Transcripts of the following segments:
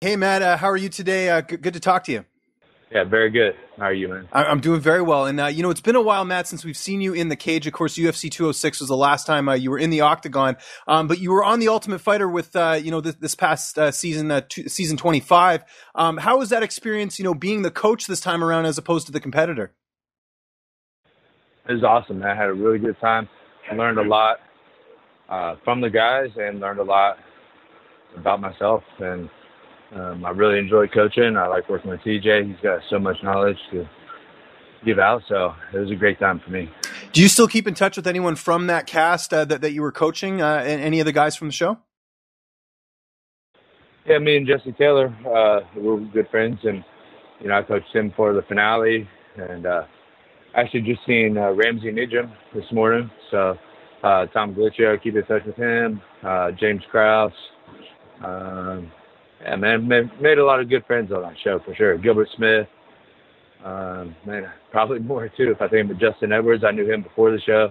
Hey, Matt, how are you today? Good to talk to you. Yeah, very good. How are you, man? I'm doing very well. And, it's been a while, Matt, since we've seen you in the cage. Of course, UFC 206 was the last time you were in the octagon. But you were on The Ultimate Fighter with, this past season, season 25. How was that experience, being the coach this time around as opposed to the competitor? It was awesome, man. I had a really good time. I learned a lot from the guys and learned a lot about myself. And I really enjoyed coaching. I like working with TJ. He's got so much knowledge to give out. So it was a great time for me. Do you still keep in touch with anyone from that cast that you were coaching, and any of the guys from the show? Yeah, me and Jesse Taylor, we're good friends. And, I coached him for the finale. And actually just seen Ramsey Nijam this morning. So Tom Glitcher, keep in touch with him. James Krause. Yeah, man, made a lot of good friends on that show for sure. Gilbert Smith, man, probably more too if I think of Justin Edwards. I knew him before the show.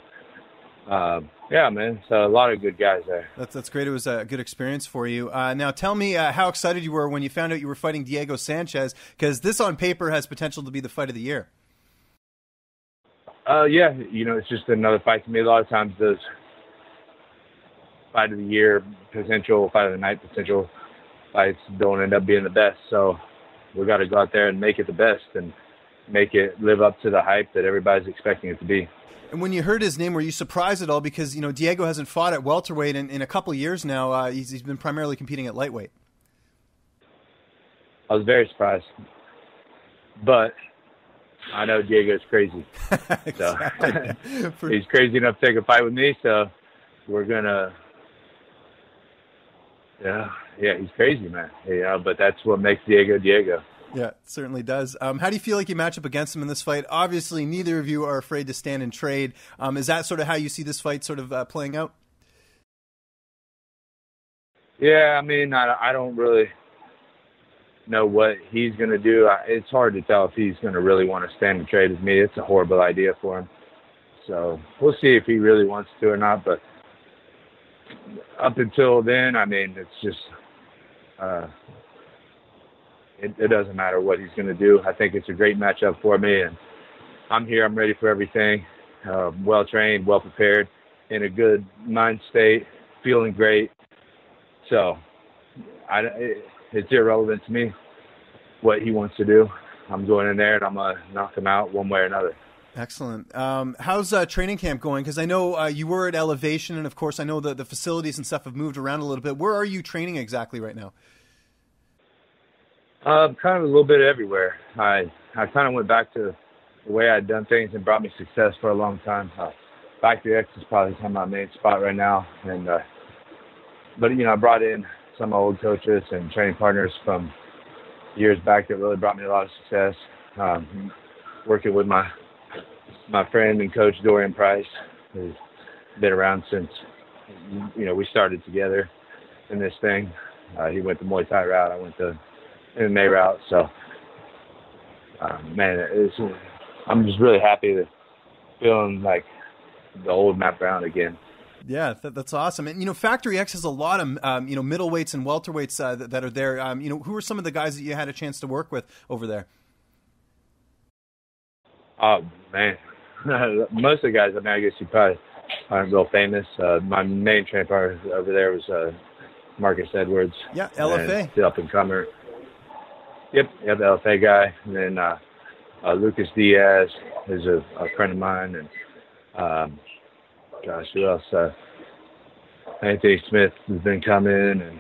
Yeah, man, so a lot of good guys there. That's great. It was a good experience for you. Now, tell me how excited you were when you found out you were fighting Diego Sanchez, because this on paper has potential to be the fight of the year. Yeah, it's just another fight to me. A lot of times those fight of the year potential, fight of the night potential fights don't end up being the best. So we got to go out there and make it the best and make it live up to the hype that everybody's expecting it to be. And when you heard his name, were you surprised at all? Because, Diego hasn't fought at welterweight in a couple of years now. He's been primarily competing at lightweight. I was very surprised. But I know Diego's crazy. So he's crazy enough to take a fight with me, so we're going to Yeah, he's crazy, man. But that's what makes Diego Diego. Yeah, it certainly does. How do you feel like you match up against him in this fight? Obviously, neither of you are afraid to stand and trade. Is that sort of how you see this fight sort of playing out? Yeah, I mean, I don't really know what he's going to do. It's hard to tell if he's going to really want to stand and trade with me. It's a horrible idea for him. So we'll see if he really wants to or not. But up until then, I mean, it's just it doesn't matter what he's going to do. I think it's a great matchup for me, and I'm here. I'm ready for everything. Well-trained, well-prepared, in a good mind state, feeling great. So it's irrelevant to me what he wants to do. I'm going in there, and I'm going to knock him out one way or another. Excellent. How's training camp going? Because I know you were at Elevation, and of course I know the facilities and stuff have moved around a little bit. Where are you training exactly right now? Kind of a little bit everywhere. I kind of went back to the way I'd done things and brought me success for a long time. Factory X is probably kind of my main spot right now. And but I brought in some old coaches and training partners from years back that really brought me a lot of success. Working with my friend and coach Dorian Price, who's been around since we started together in this thing. He went the Muay Thai route, I went the MMA route. So, man, I'm just really happy to feeling like the old Matt Brown again. Yeah, that's awesome. And, Factory X has a lot of, middleweights and welterweights that are there. Who are some of the guys that you had a chance to work with over there? Oh, man. Most of the guys, I guess you probably aren't real famous. My main trainer partner over there was Marcus Edwards. Yeah, LFA. The up-and-comer. Yep, the LFA guy. And then Lucas Diaz is a friend of mine. And, gosh, who else? Anthony Smith has been coming. And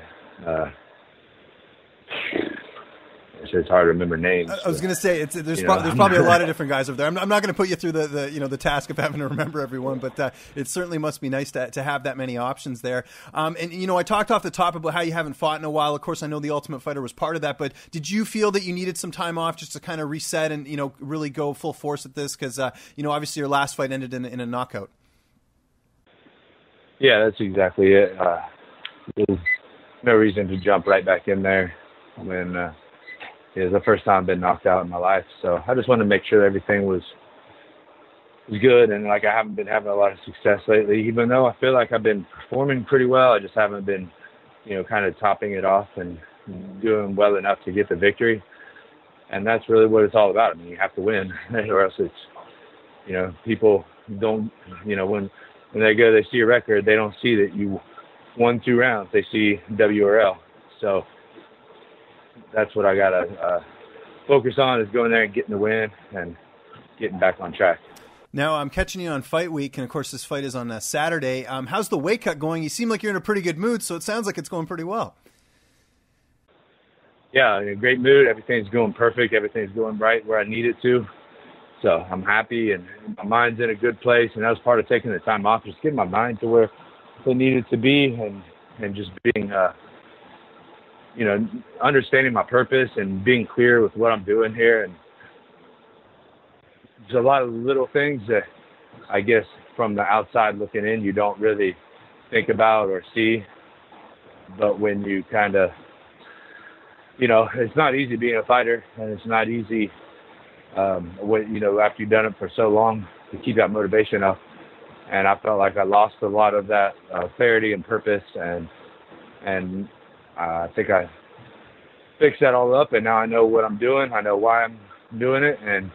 it's hard to remember names. I was going to say there's probably a lot of different guys over there. I'm not going to put you through the task of having to remember everyone, but it certainly must be nice to have that many options there. And I talked off the top about how you haven't fought in a while. Of course, I know the Ultimate Fighter was part of that, but did you feel that you needed some time off just to kind of reset and really go full force at this? Because obviously your last fight ended in a knockout. Yeah, that's exactly it. There's no reason to jump right back in there when it's the first time I've been knocked out in my life. So I just wanted to make sure everything was good. And I haven't been having a lot of success lately, even though I feel like I've been performing pretty well. I just haven't been, kind of topping it off. And doing well enough to get the victory. And that's really what it's all about. I mean, you have to win, or else it's, you know, people don't, you know, when they go, they see a record, they don't see that you won 2 rounds. They see W or L. So that's what I got to focus on, is going there and getting the win and getting back on track. Now, I'm catching you on Fight Week, and of course this fight is on Saturday. How's the weight cut going? You seem like you're in a pretty good mood, so it sounds like it's going pretty well. Yeah, in a great mood. Everything's going perfect. Everything's going right where I need it to. So I'm happy, and my mind's in a good place. And that was part of taking the time off, just getting my mind to where it needed to be, and just being, you know, understanding my purpose and being clear with what I'm doing here. And there's a lot of little things that I guess from the outside looking in, you don't really think about or see. But when you kind of, you know, it's not easy being a fighter, and it's not easy, you know, after you've done it for so long, to keep that motivation up. And I felt like I lost a lot of that clarity and purpose, and I think I fixed that all up, and now I know what I'm doing. I know why I'm doing it, and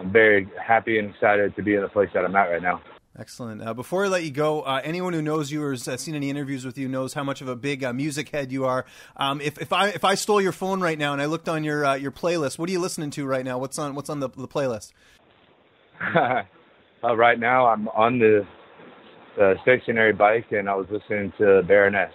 I'm very happy and excited to be in the place that I'm at right now. Excellent. Before I let you go, anyone who knows you or has seen any interviews with you knows how much of a big music head you are. If I stole your phone right now and I looked on your playlist, what are you listening to right now? What's on the playlist? Right now, I'm on the stationary bike, and I was listening to Baroness.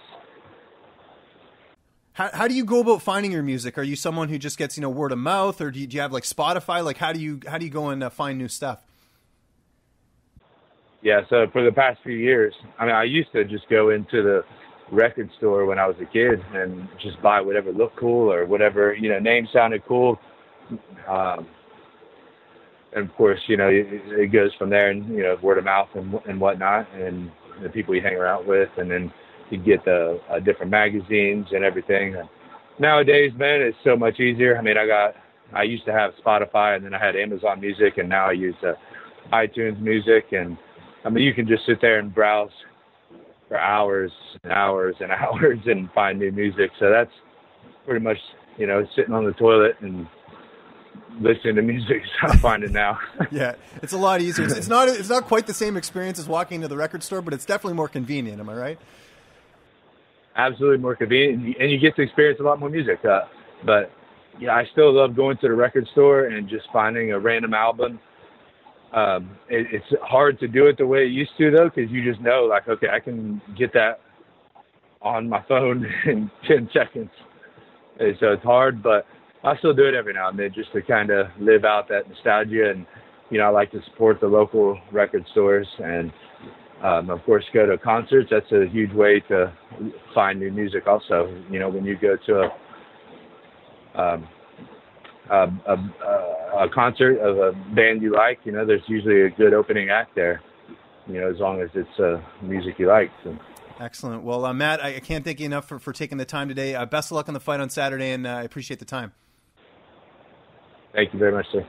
How do you go about finding your music? Are you someone who just gets, you know, word of mouth, or do you have like Spotify? Like how do you go and find new stuff? Yeah, so for the past few years, I mean, I used to just go into the record store when I was a kid and just buy whatever looked cool or whatever, you know, name sounded cool. And of course, you know, it goes from there, and, you know, word of mouth and whatnot, and the people you hang around with, and then you get the different magazines and everything. And nowadays, man, it's so much easier. I mean, I used to have Spotify, and then I had Amazon Music, and now I use iTunes Music. And I mean, you can just sit there and browse for hours and hours and hours and find new music. So that's pretty much, you know, sitting on the toilet and listening to music. So I find it now. Yeah, it's a lot easier. It's not quite the same experience as walking to the record store, but it's definitely more convenient. Am I right? Absolutely more convenient, and you get to experience a lot more music. But yeah, I still love going to the record store and just finding a random album. It's hard to do it the way it used to, though, because you just know, like, okay, I can get that on my phone in 10 seconds. And so it's hard, but I still do it every now and then just to kind of live out that nostalgia. And, you know, I like to support the local record stores, and, of course, go to concerts. That's a huge way to find new music also. You know, when you go to a concert of a band you like, you know, there's usually a good opening act there, you know, as long as it's music you like. So. Excellent. Well, Matt, I can't thank you enough for taking the time today. Best of luck on the fight on Saturday, and I appreciate the time. Thank you very much, sir.